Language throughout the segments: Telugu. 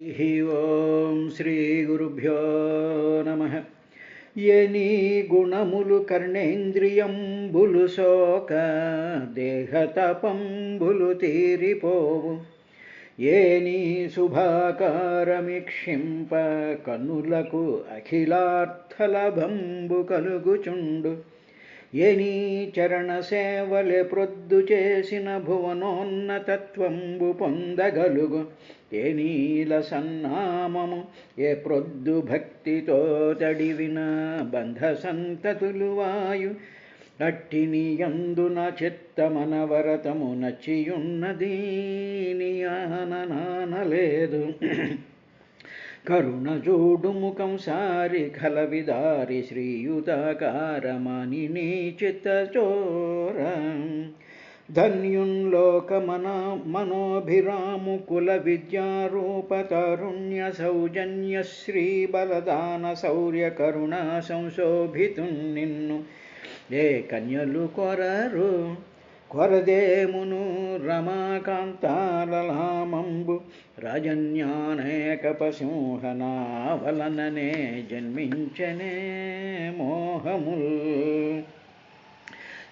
ఓం శ్రీ గురుభ్యో నమ. ఎనీ గుణములు కర్ణేంద్రియంబులు సోక దేహతపంబులు తీరిపోవు, ఏనీ శుభాకారమిక్షింప కన్నులకు అఖిలార్థలభంబు కలుగుచుండు. ఎనీ చరణ సేవలె ప్రొద్దు చేసిన భువనోన్నతత్వంబు పొందగలుగు. ఏనీల సన్నామము ఏ ప్రొద్దు భక్తితో తడివిన బంధ సంతతులు వాయు. అట్టిని యందున చిత్తమనవరతము నచ్చియున్నది నియాననానలేదు. కరుణ జోడు ముఖం సారి కలవిదారి శ్రీయుతాకారమని నీ చిత్తచోర. ధన్యున్లోక మనోభిరాము కుల విద్యారూప తరుణ్య సౌజన్య శ్రీ బలదాన శౌర్య కరుణా సంశోభితున్ నిన్ను ఏ కన్యలు కొరరు. కొరదేమును రమాకాంతాలలామంబు రాజన్యానేకపసింహనా వలననే జన్మించనే మోహముల్.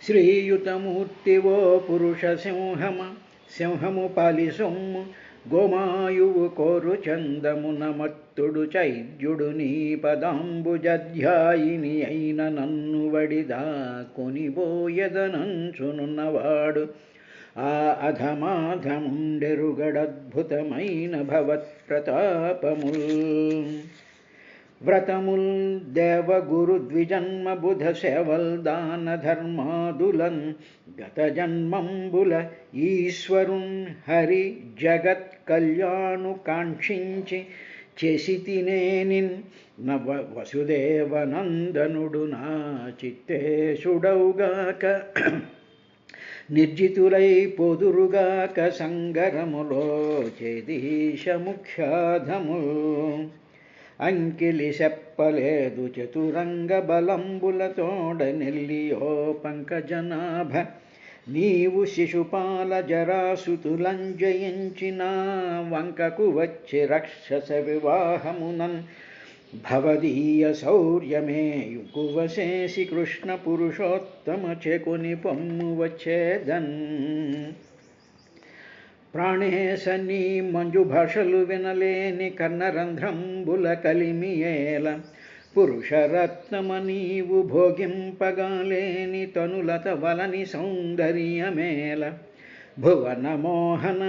శ్రీయుతమూర్తివో పురుష సింహము పాలి సొమ్ము గోమాయువు కోరు చందమున మత్తుడు చైద్యుడు నీ పదాంబుజధ్యాయిని అయిన నన్ను వడిదా కొనిబోయదనంచునున్నవాడు. ఆ అధమాధముండెరుగడద్భుతమైన భవత్ప్రతాపముల్. వ్రతముల్ దేవగురు ద్విజన్మ బుధ సేవల్ దాన ధర్మాదులన్ గత జన్మంబుల ఈశ్వరున్ హరి జగత్ కళ్యాణు కాంక్షించి చేసితినేనిన్ నవ వసుదేవనందనుడు నా చిత్తేశుడౌగాక. నిర్జితులై పొదురుగాక సంగరములో చేదీశ ముఖ్యాధముల్. అంకిలి చెప్పలేదు చతురంగ బలంబులతోడ నెల్లియో పంకజనాభ. నీవు శిశుపాల జరాసుతులంజయించిన వంకకు వచ్చి రక్షస వివాహమునన్ భవదీయ శౌర్యమే యుకువశేసి కృష్ణ పురుషోత్తమ చెకుని పొమ్ము వచ్చేదన్. ప్రాణేశని మంజు భాషలు వినలేని కర్ణరంధ్రంబుల కలిమియేల. పురుషరత్నమ నీవు భోగింపగాలేని తనులత వలని సౌందర్యమేల. భువన మోహన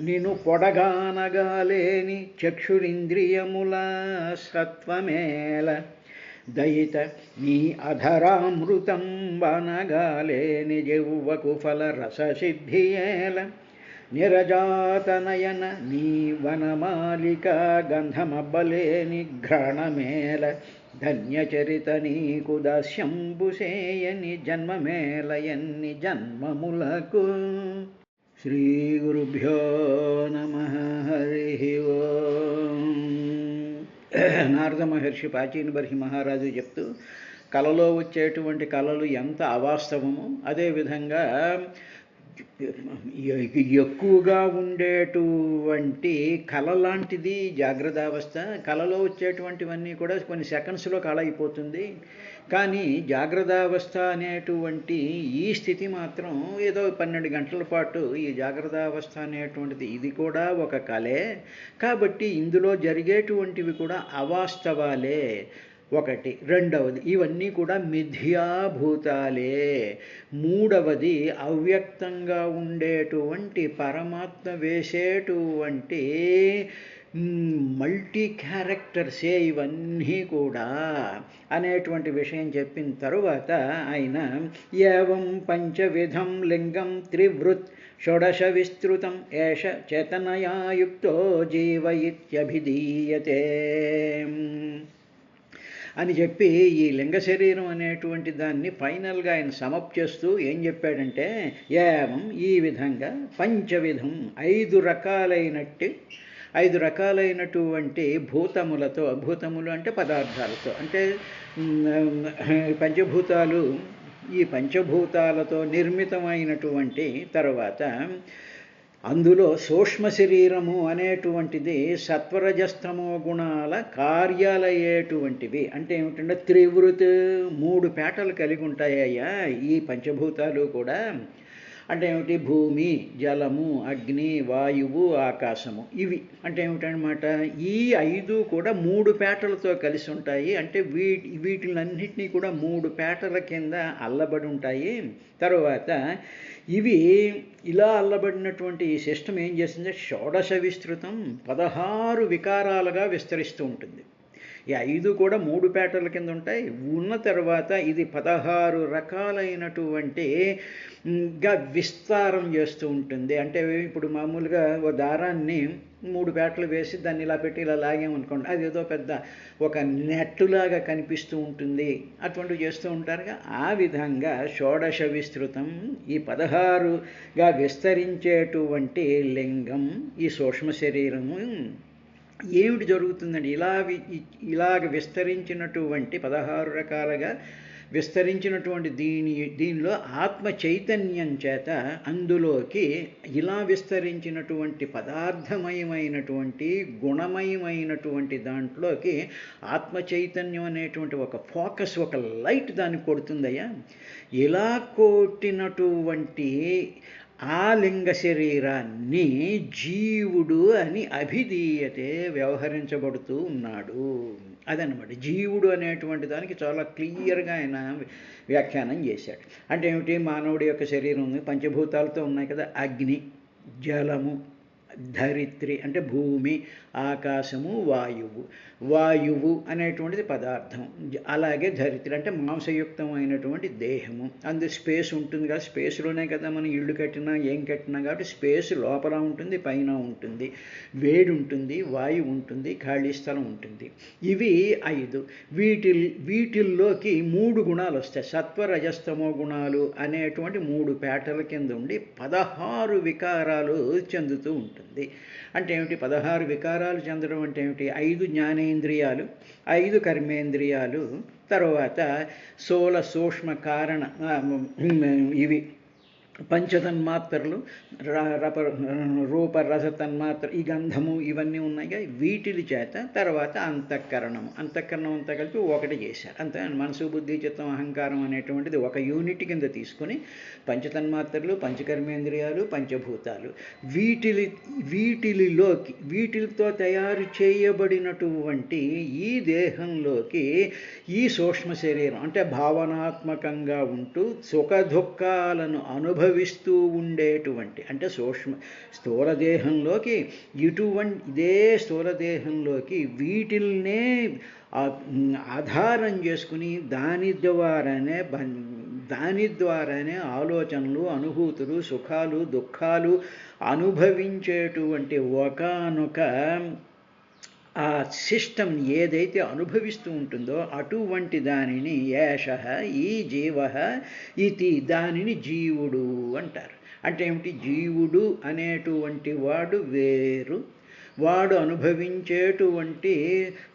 నిను పొడగానగాలేని చక్షురింద్రియముల సత్వమేల. దయిత నీ అధరామృతం బానగాలేని జౌవకు ఫల రససిద్ధియేల. నిరజాతనయన నీ వనమాలిక గంధమబ్బలేని ఘ్రాణమేల. ధన్యచరిత నీకు దాస్యంబుసేయని జన్మమేలయన్ని జన్మములకు. శ్రీ గురుభ్యో నమ. హరి ఓం. నారద మహర్షి ప్రాచీన బర్హి మహారాజు చెప్తూ కలలో వచ్చేటువంటి కళలు ఎంత అవాస్తవమో అదేవిధంగా ఎక్కువగా ఉండేటువంటి కళ లాంటిది జాగ్రత్తావస్థ. కళలో వచ్చేటువంటివన్నీ కూడా కొన్ని సెకండ్స్లో కళ అయిపోతుంది. కానీ జాగ్రత్తావస్థ అనేటువంటి ఈ స్థితి మాత్రం ఏదో 12 గంటల పాటు ఈ జాగ్రత్తావస్థ అనేటువంటిది ఇది కూడా ఒక కళే. కాబట్టి ఇందులో జరిగేటువంటివి కూడా అవాస్తవాలే ఒకటి. రెండవది ఇవన్నీ కూడా మిథ్యాభూతాలే. మూడవది అవ్యక్తంగా ఉండేటువంటి పరమాత్మ వేసేటువంటి మల్టీ క్యారెక్టర్సే ఇవన్నీ కూడా అనేటువంటి విషయం చెప్పిన తరువాత ఆయన ఏవం పంచవిధం లింగం త్రివృత్ షోడశ విస్తృతం ఏష చేతనయాయుక్తో జీవ ఇత్యభిధీయతే అని చెప్పి ఈ లింగ శరీరం అనేటువంటి దాన్ని ఫైనల్గా ఆయన సమప్ చేస్తూ ఏం చెప్పాడంటే, ఏవం ఈ విధంగా పంచవిధం 5 రకాలైనటువంటి భూతములతో, భూతములు అంటే పదార్థాలతో, అంటే పంచభూతాలు, ఈ పంచభూతాలతో నిర్మితమైనటువంటి తర్వాత అందులో సూక్ష్మ శరీరము అనేటువంటిది సత్వరజస్తమో గుణాల కార్యాలయ్యేటువంటివి. అంటే ఏమిటంటే త్రివృత్, 3 పేటలు కలిగి ఉంటాయ్యా ఈ పంచభూతాలు కూడా. అంటే ఏమిటి? భూమి, జలము, అగ్ని, వాయువు, ఆకాశము. ఇవి అంటే ఏమిటనమాట? ఈ 5 కూడా 3 పేటలతో కలిసి ఉంటాయి. అంటే వీటిలన్నింటినీ కూడా 3 పేటల కింద అల్లబడి ఉంటాయి. తరువాత ఇవి ఇలా అల్లబడినటువంటి ఈ సిస్టమ్ ఏం చేస్తుంది? షోడశ విస్తృతం, 16 వికారాలుగా విస్తరిస్తూ ఉంటుంది. ఈ 5 కూడా 3 పేటల కింద ఉంటాయి. ఉన్న తర్వాత ఇది 16 రకాలైనటువంటి విస్తారం చేస్తూ ఉంటుంది. అంటే ఇప్పుడు మామూలుగా ఓ దారాన్ని 3 పేటలు వేసి దాన్ని ఇలా పెట్టి ఇలా లాగామనుకోండి, అది ఏదో పెద్ద ఒక నెట్టులాగా కనిపిస్తూ ఉంటుంది. అటువంటివి చేస్తూ ఉంటారుగా. ఆ విధంగా షోడశ విస్తృతం, ఈ 16గా విస్తరించేటువంటి లింగం ఈ సూక్ష్మ శరీరము. ఏమిటి జరుగుతుందండి? ఇలాగ విస్తరించినటువంటి 16 రకాలుగా విస్తరించినటువంటి దీనిలో ఆత్మ చైతన్యం చేత అందులోకి ఇలా విస్తరించినటువంటి పదార్థమయమైనటువంటి గుణమయమైనటువంటి దాంట్లోకి ఆత్మ చైతన్యం అనేటువంటి ఒక ఫోకస్, ఒక లైట్ దాన్ని కొడుతుందయ్యా. ఇలా కొట్టినటువంటి ఆ లింగ శరీరాన్ని జీవుడు అని అభిధీయతే వ్యవహరించబడుతూ ఉన్నాడు. అదనమాట జీవుడు అనేటువంటి దానికి చాలా క్లియర్గా ఆయన వ్యాఖ్యానం చేశాడు. అంటే ఏమిటి? మానవుడి యొక్క శరీరం ఉంది, పంచభూతాలతో ఉన్నాయి కదా. అగ్ని, జలము, ధరిత్రి అంటే భూమి, ఆకాశము, వాయువు. వాయువు అనేటువంటిది పదార్థం. అలాగే ధరిత్రి అంటే మాంసయుక్తమైనటువంటి దేహము. అందు స్పేస్ ఉంటుంది కదా, స్పేస్లోనే కదా మనం ఇల్లు కట్టినా ఏం కట్టినా. కాబట్టి స్పేస్ లోపల ఉంటుంది, పైన ఉంటుంది, వేడి ఉంటుంది, వాయువు ఉంటుంది, ఖాళీ స్థలం ఉంటుంది. ఇవి 5. వీటిల్లోకి 3 గుణాలు వస్తాయి. సత్వ రజస్తమో గుణాలు అనేటువంటి 3 పేటల కింద ఉండి 16 వికారాలు చెందుతూ ఉంటుంది. అంటే ఏమిటి? 16 వికారాలు చెందడం అంటే ఏమిటి? 5 జ్ఞానేంద్రియాలు, 5 కర్మేంద్రియాలు, తర్వాత స్థూల సూక్ష్మ కారణ ఇవి పంచతన్మాత్రలు, రూప రస తన్మాత్ర, ఈ గంధము ఇవన్నీ ఉన్నాయి. వీటిలి చేత తర్వాత అంతఃకరణం అంతా కలిపి ఒకటి చేశారు. అంతే. మనసు, బుద్ధి, చిత్తం, అహంకారం అనేటువంటిది ఒక యూనిట్ కింద తీసుకుని పంచతన్మాత్రలు, పంచకర్మేంద్రియాలు, పంచభూతాలు, వీటితో తయారు చేయబడినటువంటి ఈ దేహంలోకి ఈ సూక్ష్మ శరీరం అంటే భావనాత్మకంగా ఉంటూ సుఖ దుఃఖాలను అనుభవిస్తూ ఉండేటువంటి అంటే స్థూల దేహంలోకి ఇదే స్థూల దేహంలోకి వీటిల్నే ఆధారం చేసుకుని దాని ద్వారానే ఆలోచనలు, అనుభూతులు, సుఖాలు, దుఃఖాలు అనుభవించేటువంటి ఒకానొక ఆ సిస్టమ్ ఏదైతే అనుభవిస్తూ ఉంటుందో అటువంటి దానిని ఏషః ఈ జీవః ఇతి దానిని జీవుడు అంటారు. అంటే ఏమిటి? జీవుడు అనేటువంటి వాడు వేరు, వాడు అనుభవించేటువంటి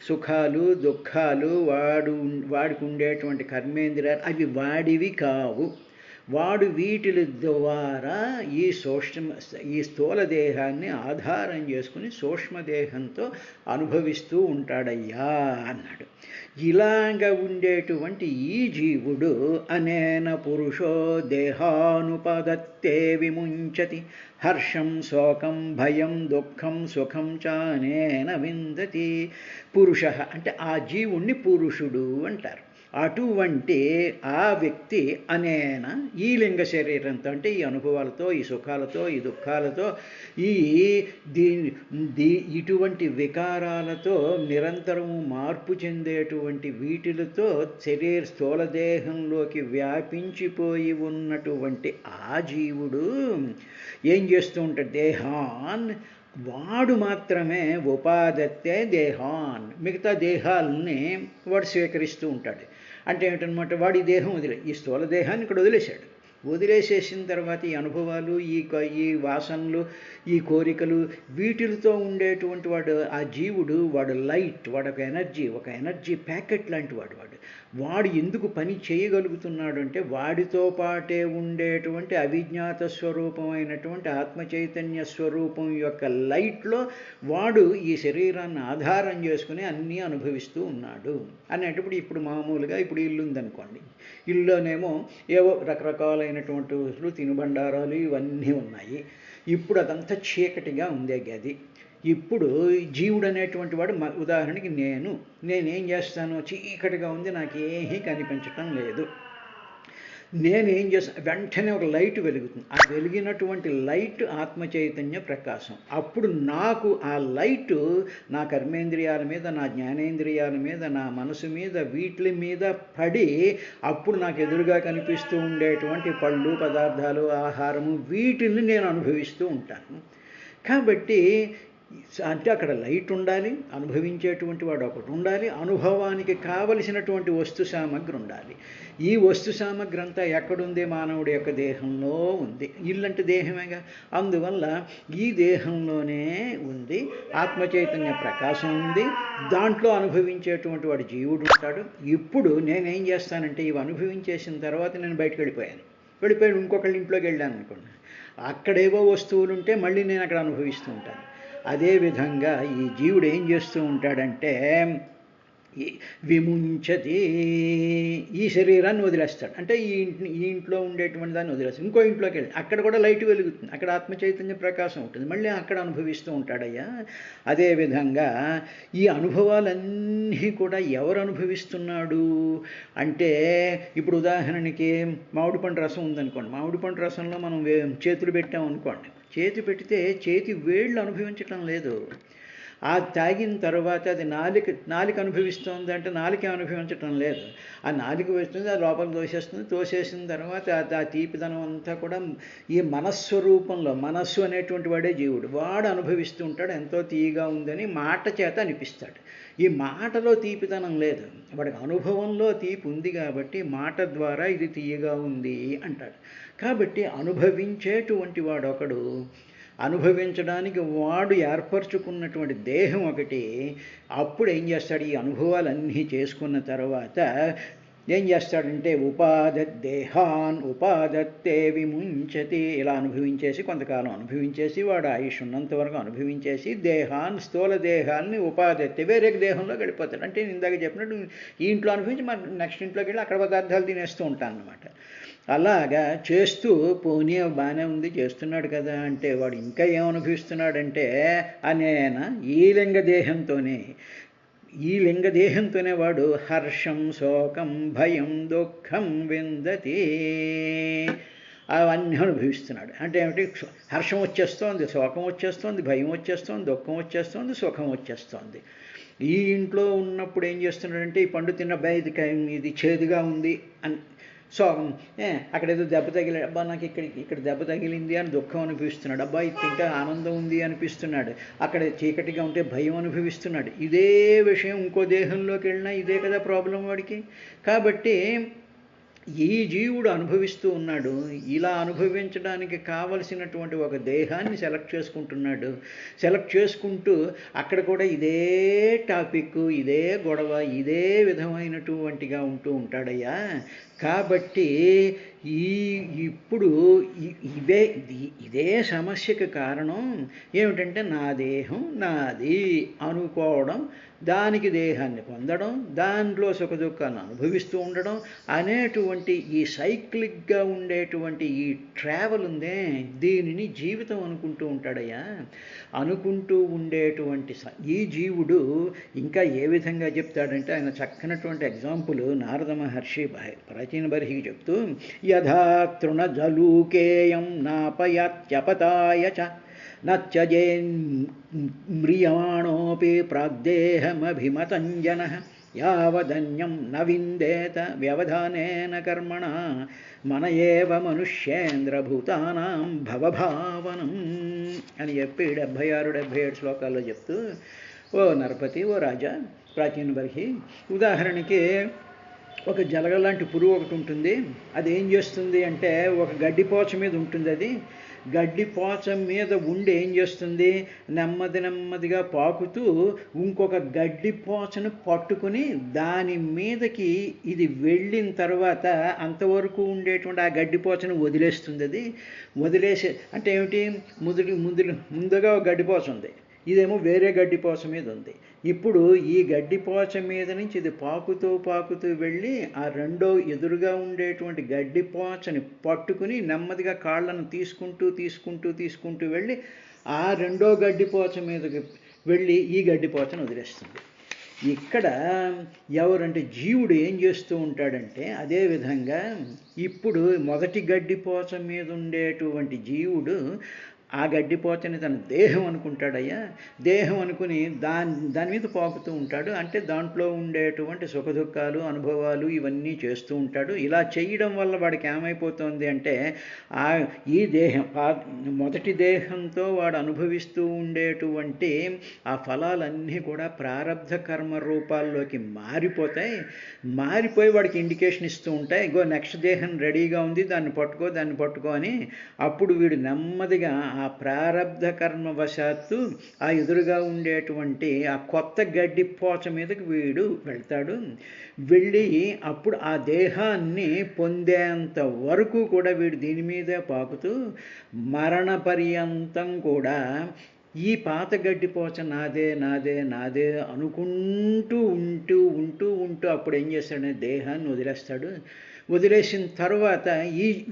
సుఖాలు, దుఃఖాలు, వాడికి ఉండేటువంటి కర్మేంద్రియాలు అవి వాడివి కావు. వాడు వీటి ద్వారా ఈ స్థూల దేహాన్ని ఆధారం చేసుకుని సూక్ష్మదేహంతో అనుభవిస్తూ ఉంటాడయ్యా అన్నాడు. ఇలాగ ఉండేటువంటి ఈ జీవుడు అనేన పురుషో దేహానుపదత్తే విముంచతి హర్షం, శోకం, భయం, దుఃఖం, సుఖం చానేన విందతి. పురుష అంటే ఆ జీవుణ్ణి పురుషుడు అంటారు. అటువంటి ఆ వ్యక్తి అనేన ఈ లింగ శరీరంతో అంటే ఈ అనుభవాలతో, ఈ సుఖాలతో, ఈ దుఃఖాలతో, ఇటువంటి వికారాలతో నిరంతరము మార్పు చెందేటువంటి వీటిలతో స్థూల దేహంలోకి వ్యాపించిపోయి ఉన్నటువంటి ఆ జీవుడు ఏం చేస్తూ ఉంటాడు? దేహాన్ వాడు మాత్రమే ఉపాదత్తే దేహాన్ మిగతా దేహాలని వాడు స్వీకరిస్తూ ఉంటాడు. అంటే ఏమిటనమాట? వాడి దేహం ఈ స్థూల దేహాన్ని ఇక్కడ వదిలేశాడు. వదిలేసేసిన తర్వాత ఈ అనుభవాలు, ఈ వాసనలు, ఈ కోరికలు వీటితో ఉండేటువంటి వాడు ఆ జీవుడు, వాడు లైట్, వాడు ఒక ఎనర్జీ ప్యాకెట్ లాంటి వాడు. వాడు ఎందుకు పని చేయగలుగుతున్నాడు అంటే వాడితో పాటే ఉండేటువంటి అవిజ్ఞాత స్వరూపమైనటువంటి ఆత్మచైతన్య స్వరూపం యొక్క లైట్లో వాడు ఈ శరీరాన్ని ఆధారం చేసుకుని అన్నీ అనుభవిస్తూ ఉన్నాడు అనేటప్పుడు ఇప్పుడు మామూలుగా ఇప్పుడు ఇల్లు ఉందనుకోండి, ఇల్లులోనేమో ఏవో రకరకాలైనటువంటి వస్తువులు తినుబండారాలు ఇవన్నీ ఉన్నాయి. ఇప్పుడు అదంతా చీకటిగా ఉందే గది. ఇప్పుడు జీవుడు అనేటువంటి వాడు ఉదాహరణకి నేనేం చేస్తాను, చీకటిగా ఉంది, నాకేమీ కనిపించటం లేదు, నేనేం చేస్తాను, వెంటనే ఒక లైట్ వెలుగుతుంది. ఆ వెలిగినటువంటి లైట్ ఆత్మచైతన్య ప్రకాశం. అప్పుడు నాకు ఆ లైటు నా కర్మేంద్రియాల మీద, నా జ్ఞానేంద్రియాల మీద, నా మనసు మీద, వీటి మీద పడి అప్పుడు నాకు ఎదురుగా కనిపిస్తూ ఉండేటువంటి పళ్ళు, పదార్థాలు, ఆహారము వీటిని నేను అనుభవిస్తూ ఉంటాను. కాబట్టి అంటే అక్కడ లైట్ ఉండాలి, అనుభవించేటువంటి వాడు ఒకటి ఉండాలి, అనుభవానికి కావలసినటువంటి వస్తు సామగ్రి ఉండాలి. ఈ వస్తు సామగ్రి అంతా ఎక్కడుంది? మానవుడి యొక్క దేహంలో ఉంది. ఇల్లంటే దేహమేగా. అందువల్ల ఈ దేహంలోనే ఉంది, ఆత్మచైతన్య ప్రకాశం ఉంది, దాంట్లో అనుభవించేటువంటి వాడు జీవుడు ఉంటాడు. ఇప్పుడు నేనేం చేస్తానంటే ఇవి అనుభవించేసిన తర్వాత నేను బయటకు వెళ్ళిపోయి ఇంకొకళ్ళ ఇంట్లోకి వెళ్ళాను అనుకోండి, అక్కడేవో వస్తువులు ఉంటే మళ్ళీ నేను అక్కడ అనుభవిస్తూ ఉంటాను. అదేవిధంగా ఈ జీవుడు ఏం చేస్తూ ఉంటాడంటే విముంచతి, ఈ శరీరాన్ని వదిలేస్తాడు. అంటే ఈ ఇంట్లో ఉండేటువంటి దాన్ని వదిలేస్తాడు, ఇంకో ఇంట్లోకి వెళ్ళి అక్కడ కూడా లైట్ వెలుగుతుంది, అక్కడ ఆత్మచైతన్య ప్రకాశం ఉంటుంది, మళ్ళీ అక్కడ అనుభవిస్తూ ఉంటాడయ్యా. అదేవిధంగా ఈ అనుభవాలన్నీ కూడా ఎవరు అనుభవిస్తున్నాడు అంటే, ఇప్పుడు ఉదాహరణకి మామిడి పండు రసం ఉందనుకోండి, మామిడి పండు రసంలో మనం చేతులు పెట్టామనుకోండి, చేతి పెడితే చేతి వేళ్ళు అనుభవించటం లేదు. ఆ తాగిన తర్వాత అది నాలిక అనుభవిస్తుంది అంటే నాలిక అనుభవించటం లేదు. ఆ నాలిక వేస్తుంది, అది లోపల తోసేసిన తర్వాత ఆ తీపిదనం అంతా కూడా ఈ మనస్వరూపంలో, మనస్సు అనేటువంటి వాడే జీవుడు, వాడు అనుభవిస్తూ ఉంటాడు. ఎంతో తీయగా ఉందని మాట చేత అనిపిస్తాడు. ఈ మాటలో తీపిదనం లేదు, వాడికి అనుభవంలో తీపి ఉంది కాబట్టి మాట ద్వారా ఇది తీయగా ఉంది అంటాడు. కాబట్టి అనుభవించేటువంటి వాడు ఒకడు, అనుభవించడానికి వాడు ఏర్పరచుకున్నటువంటి దేహం ఒకటి. అప్పుడు ఏం చేస్తాడు, ఈ అనుభవాలన్నీ చేసుకున్న తర్వాత ఏం చేస్తాడంటే ఉపాదద్దేహాన్ ఉపాదత్తే విముంచతి, ఇలా అనుభవించేసి కొంతకాలం అనుభవించేసి వాడు ఆయుష్ ఉన్నంత వరకు అనుభవించేసి స్థూల దేహాన్ని ఉపాదత్తే వేరే దేహంలోకి వెళ్ళిపోతాడు. అంటే ఇందాక చెప్పినట్టు ఈ ఇంట్లో అనుభవించి మరి నెక్స్ట్ ఇంట్లోకి వెళ్ళి అక్కడ పదార్థాలు తినేస్తూ ఉంటాను అన్నమాట. అలాగా చేస్తూ పోనీ బాగానే ఉంది, చేస్తున్నాడు కదా అంటే వాడు ఇంకా ఏమనుభవిస్తున్నాడంటే అనేన ఈ లింగదేహంతోనే వాడు హర్షం, శోకం, భయం, దుఃఖం విందతి, అవన్నీ అనుభవిస్తున్నాడు. అంటే ఏమిటి? హర్షం వచ్చేస్తోంది, శోకం వచ్చేస్తోంది, భయం వచ్చేస్తోంది, దుఃఖం వచ్చేస్తోంది, సుఖం వచ్చేస్తోంది. ఈ ఇంట్లో ఉన్నప్పుడు ఏం చేస్తున్నాడంటే ఈ పండు తిన్న ఇది చేదుగా ఉంది అని అక్కడ ఏదో దెబ్బ తగిలి, అబ్బా నాకు ఇక్కడ దెబ్బ తగిలింది అని దుఃఖం అనిపిస్తున్నాడు. అబ్బా ఇది తింటే ఆనందం ఉంది అనిపిస్తున్నాడు. అక్కడ చీకటిగా ఉంటే భయం అనుభవిస్తున్నాడు. ఇదే విషయం ఇంకో దేహంలోకి వెళ్ళినా ఇదే కదా ప్రాబ్లం వాడికి. కాబట్టి ఈ జీవుడు అనుభవిస్తూ ఉన్నాడు. ఇలా అనుభవించడానికి కావలసినటువంటి ఒక దేహాన్ని సెలెక్ట్ చేసుకుంటున్నాడు. సెలెక్ట్ చేసుకుంటూ అక్కడ కూడా ఇదే టాపిక్, ఇదే గొడవ, ఇదే విధమైనటువంటిగా ఉంటూ ఉంటాడయ్యా. కాబట్టి ఇప్పుడు ఇదే సమస్యకు కారణం ఏమిటంటే నా దేహం నాది అనుకోవడం, దానికి దేహాన్ని పొందడం, దాంట్లో సుఖదుఖాలను అనుభవిస్తూ ఉండడం అనేటువంటి ఈ సైక్లిక్గా ఉండేటువంటి ఈ ట్రావెల్ ఉందే, దీనిని జీవితం అనుకుంటూ ఉంటాడయ్యా. అనుకుంటూ ఉండేటువంటి ఈ జీవుడు ఇంకా ఏ విధంగా చెప్తాడంటే, ఆయన చక్కనటువంటి ఎగ్జాంపుల్ నారద మహర్షి ప్రాచీన బర్హికి చెప్తూ, యథా తృణజలూకేయం నాపయాత్యపతాయ చ నత్యజేన్మ్రియమాణోపి ప్రాగ్దేహమభిమతంజనః యావదన్యం న విందేత వ్యవధానేన కర్మణా మన ఏవ మనుష్యేంద్రభూతానాం భవభావనం అని చెప్పి 76-77 శ్లోకాల్లో చెప్తూ, ఓ నరపతి, ఓ రాజా, ప్రాచీన బర్హి, ఉదాహరణకి ఒక జలగ లాంటి పురుగు ఒకటి ఉంటుంది. అది ఏం చేస్తుంది అంటే ఒక గడ్డిపోచ మీద ఉంటుంది. అది గడ్డిపోచ మీద ఉండి ఏం చేస్తుంది, నెమ్మదిగా పాకుతూ ఇంకొక గడ్డిపోచను పట్టుకుని దాని మీదకి ఇది వెళ్ళిన తర్వాత అంతవరకు ఉండేటువంటి ఆ గడ్డిపోచను వదిలేస్తుంది. అది వదిలేసి అంటే ఏమిటి, ముందుగా ఒక గడ్డిపోచ ఉంది, ఇదేమో వేరే గడ్డిపోచ మీద ఉంది. ఇప్పుడు ఈ గడ్డిపోచ మీద నుంచి ఇది పాకుతూ వెళ్ళి ఆ రెండో ఎదురుగా ఉండేటువంటి గడ్డిపోచని పట్టుకుని నెమ్మదిగా కాళ్ళను తీసుకుంటూ వెళ్ళి ఆ రెండో గడ్డిపోచ మీదకి వెళ్ళి ఈ గడ్డిపోచను వదిలేస్తుంది. ఇక్కడ ఎవరంటే జీవుడు ఏం చేస్తూ ఉంటాడంటే, అదేవిధంగా ఇప్పుడు మొదటి గడ్డిపోచ మీద ఉండేటువంటి జీవుడు ఆ గడ్డిపోచని తన దేహం అనుకుంటాడయ్యా. దేహం అనుకుని దాని మీద పాకుతూ ఉంటాడు. అంటే దాంట్లో ఉండేటువంటి సుఖదుఖాలు అనుభవాలు ఇవన్నీ చేస్తూ ఉంటాడు. ఇలా చేయడం వల్ల వాడికి ఏమైపోతుంది అంటే, ఈ దేహం మొదటి దేహంతో వాడు అనుభవిస్తూ ఉండేటువంటి ఆ ఫలాలన్నీ కూడా ప్రారబ్ధ కర్మ రూపాల్లోకి మారిపోయి వాడికి ఇండికేషన్ ఇస్తూ ఉంటాయి. ఇగో నెక్స్ట్ దేహం రెడీగా ఉంది, దాన్ని పట్టుకో అని. అప్పుడు వీడు నెమ్మదిగా ఆ ప్రారబ్ధ కర్మ వశాత్తు ఆ ఎదురుగా ఉండేటువంటి ఆ కొత్త గడ్డిపోచ మీదకి వీడు వెళ్తాడు. వెళ్ళి అప్పుడు ఆ దేహాన్ని పొందేంత వరకు కూడా వీడు దీని మీదే పాకుతూ మరణ పర్యంతం కూడా ఈ పాత గడ్డిపోచ నాదే అనుకుంటూ ఉంటూ అప్పుడు ఏం చేస్తాడనే దేహాన్ని వదిలేస్తాడు. వదిలేసిన తర్వాత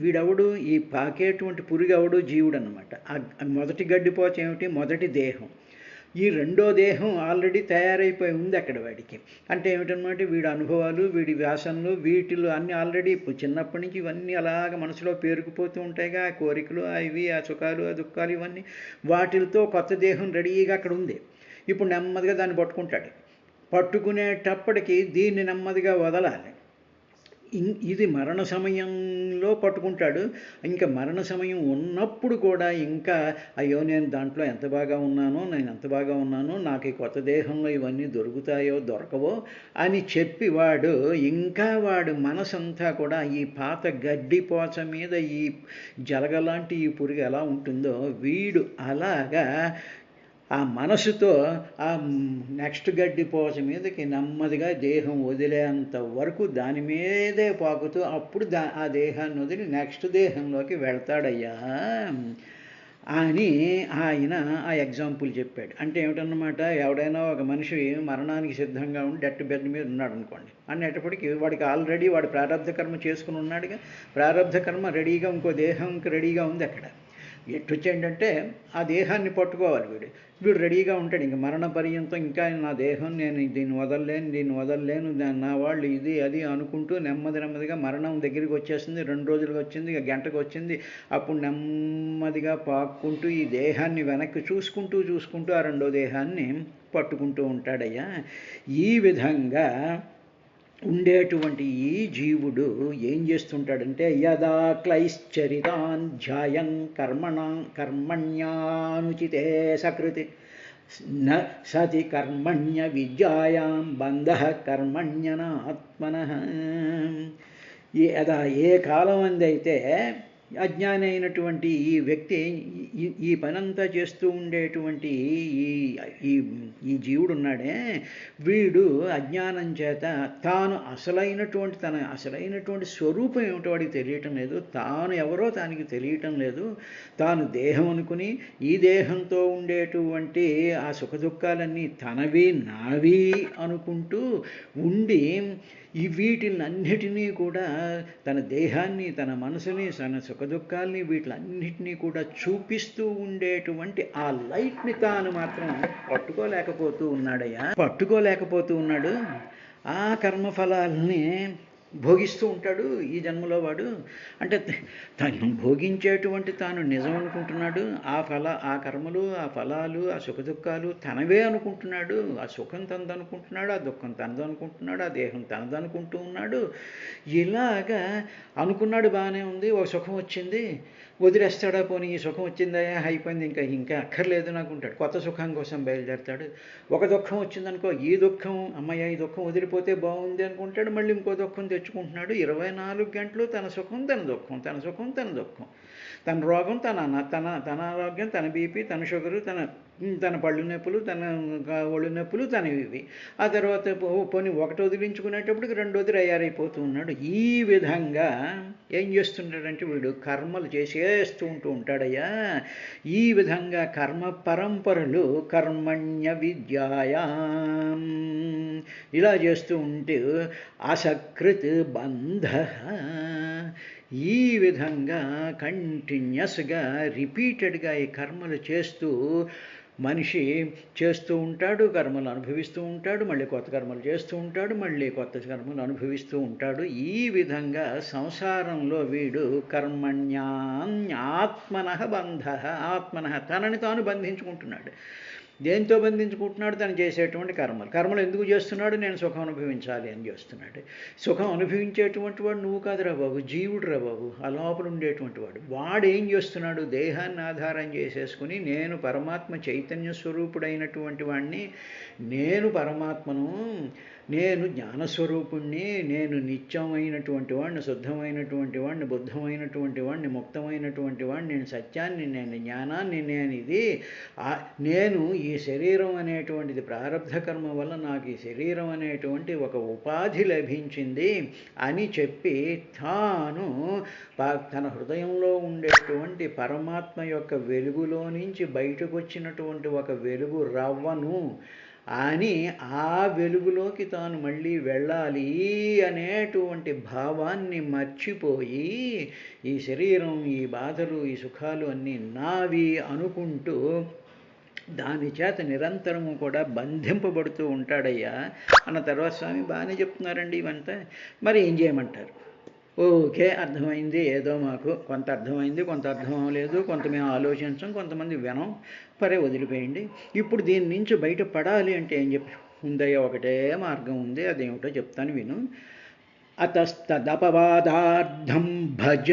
వీడెవడు, ఈ పాకేటువంటి పురుగెవడు, జీవుడు అనమాట. మొదటి గడ్డిపోచ ఏమిటి, మొదటి దేహం. ఈ రెండో దేహం ఆల్రెడీ తయారైపోయి ఉంది అక్కడ వాడికి. అంటే ఏమిటనమాట, వీడి అనుభవాలు, వీడి వ్యాసనలు, వీటిలో అన్నీ ఆల్రెడీ చిన్నప్పటి నుంచి ఇవన్నీ అలాగ మనసులో పేరుకుపోతూ ఉంటాయిగా, ఆ కోరికలు, ఇవి, ఆ సుఖాలు, ఆ దుఃఖాలు, ఇవన్నీ వాటితో కొత్త దేహం రెడీగా అక్కడ ఉంది. ఇప్పుడు నెమ్మదిగా దాన్ని పట్టుకుంటాడు. పట్టుకునేటప్పటికి దీన్ని నెమ్మదిగా వదలాలి. ఇది మరణ సమయంలో పట్టుకుంటాడు. ఇంకా మరణ సమయం ఉన్నప్పుడు కూడా ఇంకా అయ్యో నేను దాంట్లో ఎంత బాగా ఉన్నానో, నాకు ఈ కొత్త దేహంలో ఇవన్నీ దొరుకుతాయో దొరకవో అని చెప్పి వాడు మనసంతా కూడా ఈ పాత గడ్డిపోచ మీద ఈ జలగలాంటి ఈ పురుగు ఎలా ఉంటుందో వీడు అలాగా ఆ మనసుతో ఆ నెక్స్ట్ గడ్డిపోచ మీదకి నెమ్మదిగా దేహం వదిలేంత వరకు దాని మీదే పాకుతూ అప్పుడు ఆ దేహాన్ని వదిలి నెక్స్ట్ దేహంలోకి వెళ్తాడయ్యా అని ఆయన ఆ ఎగ్జాంపుల్ చెప్పాడు. అంటే ఏమిటన్నమాట, ఎవడైనా ఒక మనిషి మరణానికి సిద్ధంగా ఉండి డెత్ బెడ్ మీద ఉన్నాడు అనుకోండి, అనేటప్పటికీ వాడికి ఆల్రెడీ వాడు ప్రారబ్ధ కర్మ చేసుకుని ఉన్నాడుగా. ప్రారబ్ధ కర్మ రెడీగా ఇంకో దేహంకి రెడీగా ఉంది అక్కడ. ఎట్టొచ్చేంటంటే ఆ దేహాన్ని పట్టుకోవాలి వీడు రెడీగా ఉంటాడు. ఇంక మరణ పర్యంతం ఇంకా నా దేహం, నేను దీన్ని వదలలేను, నా వాళ్ళు ఇది అది అనుకుంటూ నెమ్మదిగా మరణం దగ్గరికి వచ్చేస్తుంది. 2 రోజులకు వచ్చింది, ఇక గంటకు వచ్చింది. అప్పుడు నెమ్మదిగా పాక్కుంటూ ఈ దేహాన్ని వెనక్కి చూసుకుంటూ ఆ రెండో దేహాన్ని పట్టుకుంటూ ఉంటాడయ్యా. ఈ విధంగా ఉండేటువంటి ఈ జీవుడు ఏం చేస్తుంటాడంటే, యదా క్లైశ్చరితాన్ ధ్యాయం కర్మణ్యానుచితే సకృతి సతి కర్మణ్య విద్యాయాం బంధః కర్మణ్యనాత్మనః. ఏ కాలం అందైతే అజ్ఞాని అయినటువంటి ఈ వ్యక్తి ఈ పనంతా చేస్తూ ఉండేటువంటి ఈ జీవుడు ఉన్నాడే, వీడు అజ్ఞానం చేత తన అసలైనటువంటి స్వరూపం ఏమిటో వాడికి తెలియటం లేదు. తాను ఎవరో తనకి తెలియటం లేదు. తాను దేహం అనుకుని ఈ దేహంతో ఉండేటువంటి ఆ సుఖదుఖాలన్నీ తనవి నావి అనుకుంటూ ఉండి వీటిలన్నిటినీ కూడా, తన దేహాన్ని, తన మనసుని, తన సుఖదుఖాల్ని, వీటిలన్నిటినీ కూడా చూపిస్తూ ఉండేటువంటి ఆ లైట్ని తాను మాత్రం పట్టుకోలేకపోతూ ఉన్నాడు. ఆ కర్మఫలాల్ని భోగిస్తూ ఉంటాడు ఈ జన్మలో వాడు. అంటే తను భోగించేటువంటి తాను నిజం అనుకుంటున్నాడు. ఆ కర్మలు, ఆ ఫలాలు, ఆ సుఖదుఖాలు తనవే అనుకుంటున్నాడు. ఆ సుఖం తనదనుకుంటున్నాడు, ఆ దుఃఖం తనదనుకుంటున్నాడు, ఆ దేహం తనదనుకుంటూ ఉన్నాడు. ఇలాగా అనుకున్నాడు, బాగానే ఉంది. ఒక సుఖం వచ్చింది, వదిలేస్తాడా? పోనీ ఈ సుఖం వచ్చిందయా, అయిపోయింది, ఇంకా ఇంకా అక్కర్లేదు నాకు ఉంటాడు. కొత్త సుఖం కోసం బయలుదేరతాడు. ఒక దుఃఖం వచ్చిందనుకో, ఈ దుఃఖం అమ్మయ్య ఈ దుఃఖం వదిలిపోతే బాగుంది అనుకుంటాడు, మళ్ళీ ఇంకో దుఃఖం తెచ్చుకుంటున్నాడు. 24 గంటలు తన సుఖం తన దుఃఖం, తన సుఖం తన దుఃఖం, తన రోగం తన ఆరోగ్యం, తన బీపీ, తన షుగరు, తన పళ్ళు నొప్పులు, తన ఒళ్ళు నొప్పులు తనవి. ఆ తర్వాత పోనీ ఒకటి వదిలించుకునేటప్పటికి రెండోది తయారైపోతూ ఉన్నాడు. ఈ విధంగా ఏం చేస్తున్నాడంటే వీడు కర్మలు చేసేస్తూ ఉంటాడయ్యా. ఈ విధంగా కర్మ పరంపరలు కర్మణ్య విద్యాయా ఇలా చేస్తూ ఉంటే అసకృత్ బంధ, ఈ విధంగా కంటిన్యూస్గా రిపీటెడ్గా ఈ కర్మలు చేస్తూ మనిషి చేస్తూ ఉంటాడు, కర్మలు అనుభవిస్తూ ఉంటాడు, మళ్ళీ కొత్త కర్మలు చేస్తూ ఉంటాడు, మళ్ళీ కొత్త కర్మలు అనుభవిస్తూ ఉంటాడు. ఈ విధంగా సంసారంలో వీడు కర్మణ్యాత్మనః బంధ, ఆత్మనః తనని తాను బంధించుకుంటున్నాడు. దేంతో బంధించుకుంటున్నాడు? తను చేసేటువంటి కర్మలు ఎందుకు చేస్తున్నాడు? నేను సుఖం అనుభవించాలి అని చేస్తున్నాడు. సుఖం అనుభవించేటువంటి వాడు నువ్వు కాదురా బాబు, జీవుడు రా బాబు, ఆ లోపల ఉండేటువంటి వాడు. వాడు ఏం చేస్తున్నాడు? దేహాన్ని ఆధారం చేసేసుకుని నేను పరమాత్మ చైతన్య స్వరూపుడైనటువంటి వాడిని, నేను పరమాత్మను, నేను జ్ఞానస్వరూపుణ్ణి, నేను నిత్యమైనటువంటి వాడిని, శుద్ధమైనటువంటి వాడిని, బుద్ధమైనటువంటి వాడిని, ముక్తమైనటువంటి వాడిని, నేను సత్యాన్ని, నేను జ్ఞానాన్ని, నేను ఈ శరీరం అనేటువంటిది ప్రారబ్ధ కర్మ వల్ల నాకు ఈ శరీరం అనేటువంటి ఒక ఉపాధి లభించింది అని చెప్పి తాను తన హృదయంలో ఉండేటువంటి పరమాత్మ యొక్క వెలుగులో నుంచి బయటకు వచ్చినటువంటి ఒక వెలుగు రవ్వను అని ఆ వెలుగులోకి తాను మళ్ళీ వెళ్ళాలి అనేటువంటి భావాన్ని మర్చిపోయి ఈ శరీరం, ఈ బాధలు, ఈ సుఖాలు అన్నీ నావి అనుకుంటూ దాని చేత నిరంతరము కూడా బంధింపబడుతూ ఉంటాడయ్యా అన్న తర్వాత స్వామి బాగానే చెప్తున్నారండి ఇవంతా. మరి ఏం చేయమంటారు? ఓకే, అర్థమైంది, ఏదో మాకు కొంత అర్థమైంది, కొంత అర్థం అవ్వలేదు, కొంత మేము ఆలోచించం, కొంతమంది వినం, పరే వదిలిపోయింది. ఇప్పుడు దీని నుంచి బయటపడాలి అంటే ఏం చెప్పి ఉందయ్యా? ఒకటే మార్గం ఉంది, అదేమిటో చెప్తాను విను. అతస్తదపవాదార్థం భజ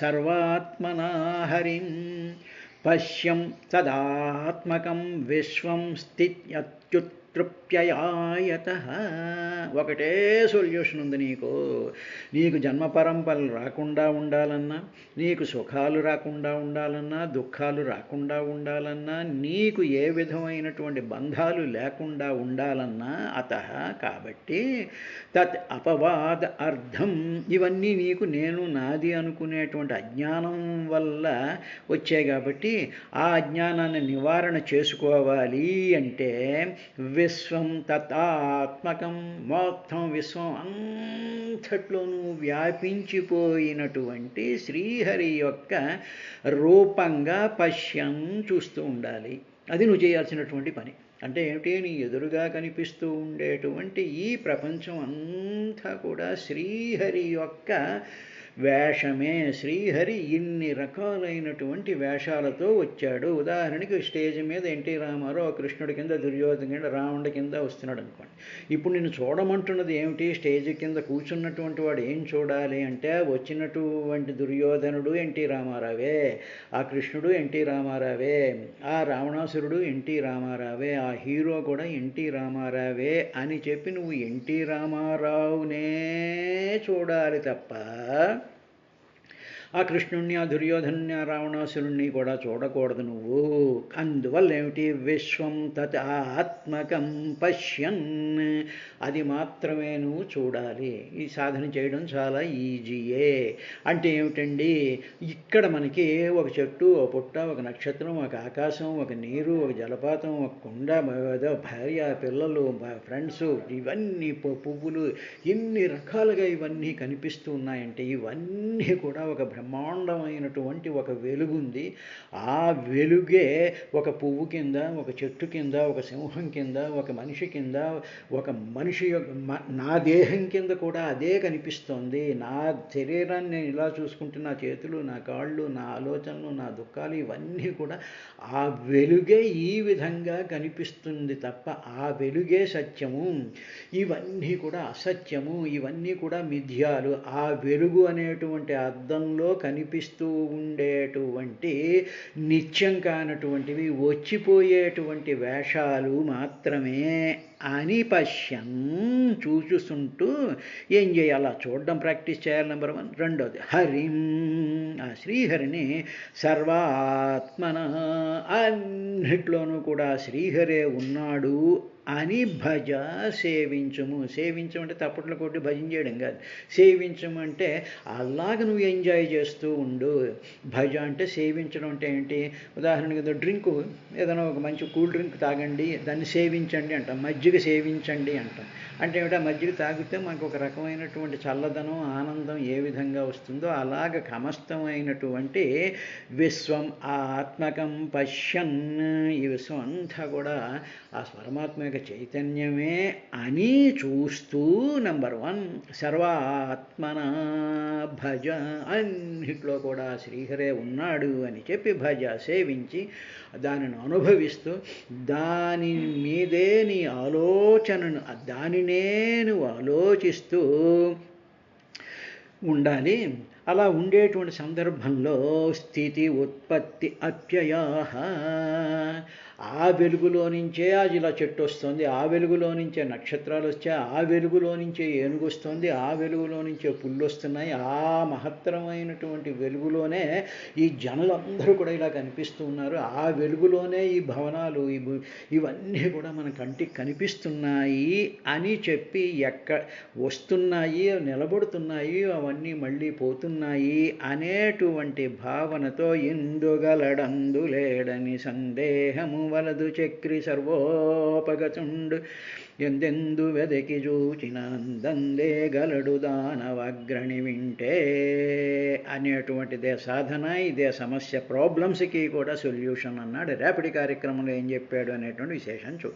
సర్వాత్మనా హరిం పశ్యం తదాత్మకం విశ్వం స్థిత్యత్యుత్ప్యయాయతః. ఒకటే సొల్యూషన్ ఉంది నీకు జన్మ పరంపరలు రాకుండా ఉండాలన్నా, నీకు సుఖాలు రాకుండా ఉండాలన్నా, దుఃఖాలు రాకుండా ఉండాలన్నా, నీకు ఏ విధమైనటువంటి బంధాలు లేకుండా ఉండాలన్నా, అతః కాబట్టి తత్ అపవాద అర్థం, ఇవన్నీ నీకు నేను నాది అనుకునేటువంటి అజ్ఞానం వల్ల వచ్చాయి కాబట్టి ఆ అజ్ఞానాన్ని నివారణ చేసుకోవాలి అంటే విశ్వం తతాత్మకం, మొత్తం విశ్వం అంతట్లోనూ వ్యాపించిపోయినటువంటి శ్రీహరి యొక్క రూపంగా పశ్యం చూస్తూ ఉండాలి. అది నువ్వు చేయాల్సినటువంటి పని. అంటే ఏమిటి? నీ ఎదురుగా కనిపిస్తూ ఉండేటువంటి ఈ ప్రపంచం అంతా కూడా శ్రీహరి యొక్క వేషమే. శ్రీహరి ఇన్ని రకాలైనటువంటి వేషాలతో వచ్చాడు. ఉదాహరణకి స్టేజ్ మీద ఎన్టీ రామారావు కృష్ణుడి కింద, దుర్యోధన కింద, రావణుడి కింద వస్తున్నాడు అనుకోండి. ఇప్పుడు నేను చూడమంటున్నది ఏమిటి? స్టేజ్ కింద కూర్చున్నటువంటి వాడు ఏం చూడాలి అంటే వచ్చినటువంటి దుర్యోధనుడు ఎన్టీ రామారావే, ఆ కృష్ణుడు ఎన్టీ రామారావే, ఆ రావణాసురుడు ఎన్టీ రామారావే, ఆ హీరో కూడా ఎన్టీ రామారావే అని చెప్పి నువ్వు ఎన్టీ రామారావునే చూడాలి తప్ప ఆ కృష్ణుణ్ణి, ఆ దుర్యోధన్ని, ఆ రావణాసురుణ్ణి కూడా చూడకూడదు నువ్వు. అందువల్ల ఏమిటి? విశ్వం తత్ ఆత్మకం పశ్యన్, అది మాత్రమే నువ్వు చూడాలి. ఈ సాధన చేయడం చాలా ఈజీయే. అంటే ఏమిటండి? ఇక్కడ మనకి ఒక చెట్టు, ఒక పుట్ట, ఒక నక్షత్రం, ఒక ఆకాశం, ఒక నీరు, ఒక జలపాతం, ఒక కుండ, భార్య, పిల్లలు, ఫ్రెండ్స్, ఇవన్నీ పువ్వులు, ఎన్ని రకాలుగా ఇవన్నీ కనిపిస్తూ ఉన్నాయంటే ఇవన్నీ కూడా ఒక బ్రహ్మాండమైనటువంటి ఒక వెలుగుంది. ఆ వెలుగే ఒక పువ్వు కింద, ఒక చెట్టు కింద, ఒక సింహం కింద, ఒక మనిషి కింద, ఒక మనిషి నా దేహం కింద కూడా అదే కనిపిస్తోంది. నా శరీరాన్ని నేను ఇలా చూసుకుంటే నా చేతులు, నా కాళ్ళు, నా ఆలోచనలు, నా దుఃఖాలు ఇవన్నీ కూడా ఆ వెలుగే ఈ విధంగా కనిపిస్తుంది తప్ప ఆ వెలుగే సత్యము. ఇవన్నీ కూడా అసత్యము, ఇవన్నీ కూడా మిథ్యాలు. ఆ వెలుగు అనేటువంటి అద్దంలో కనిపిస్తూ ఉండేటువంటి నిత్యం కానటువంటివి వచ్చిపోయేటువంటి వేషాలు మాత్రమే అని పశ్యన్ చూచుకుంటూ ఏం చేయాలి? చూడడం ప్రాక్టీస్ చేయాలి. నెంబర్ 1. రెండోది హరిం, ఆ శ్రీహరిని సర్వాత్మన, అన్నిట్లోనూ కూడా శ్రీహరే ఉన్నాడు అని భజ, సేవించుము. సేవించము అంటే తప్పట్లు కొట్టి భజన చేయడం కాదు. సేవించము అంటే అలాగ నువ్వు ఎంజాయ్ చేస్తూ ఉండు. భజ అంటే సేవించడం అంటే ఏంటి? ఉదాహరణకి ఏదో డ్రింకు, ఏదైనా ఒక మంచి కూల్ డ్రింక్ తాగండి, దాన్ని సేవించండి అంటాం. మజ్జిగ సేవించండి అంటాం. అంటే ఏమిటా? మజ్జిగ తాగితే మనకు ఒక రకమైనటువంటి చల్లదనం, ఆనందం ఏ విధంగా వస్తుందో అలాగ సమస్తమైనటువంటి విశ్వం ఆత్మకం పశ్యన్, ఈ విశ్వం అంతా కూడా ఆ పరమాత్మ యొక్క చైతన్యమే అని చూస్తూ నెంబర్ 1 సర్వాత్మన భజ, అన్నిట్లో కూడా శ్రీహరే ఉన్నాడు అని చెప్పి భజ, సేవించి దానిని అనుభవిస్తూ దాని మీదే నీ ఆలోచనను, దానినే నువ్వు ఆలోచిస్తూ ఉండాలి. అలా ఉండేటువంటి సందర్భంలో స్థితి ఉత్పత్తి అప్యయా, ఆ వెలుగులో నుంచే అది ఇలా చెట్టు వస్తుంది, ఆ వెలుగులో నుంచే నక్షత్రాలు వచ్చాయి, ఆ వెలుగులో నుంచే ఏనుగు వస్తుంది, ఆ వెలుగులో నుంచే పుళ్ళు వస్తున్నాయి. ఆ మహత్తరమైనటువంటి వెలుగులోనే ఈ జనులందరూ కూడా ఇలా కనిపిస్తూ ఉన్నారు. ఆ వెలుగులోనే ఈ భవనాలు, ఇవన్నీ కూడా మన కంటికి కనిపిస్తున్నాయి అని చెప్పి వస్తున్నాయి, నిలబడుతున్నాయి, అవన్నీ మళ్ళీ పోతున్నాయి అనేటువంటి భావనతో ఎందుగలడందు లేడని సందేహము వలదు చక్రి సర్వోపగతుండు ఎందెందు వెదకి చూచిన అందందే గలడు దానవగ్రణి వింటే అనేటువంటిదే సాధన, ఇదే సమస్య, ప్రాబ్లమ్స్కి కూడా సొల్యూషన్ అన్నాడు. రేపటి కార్యక్రమంలో ఏం చెప్పాడు అనేటువంటి విశేషం చూద్దాం.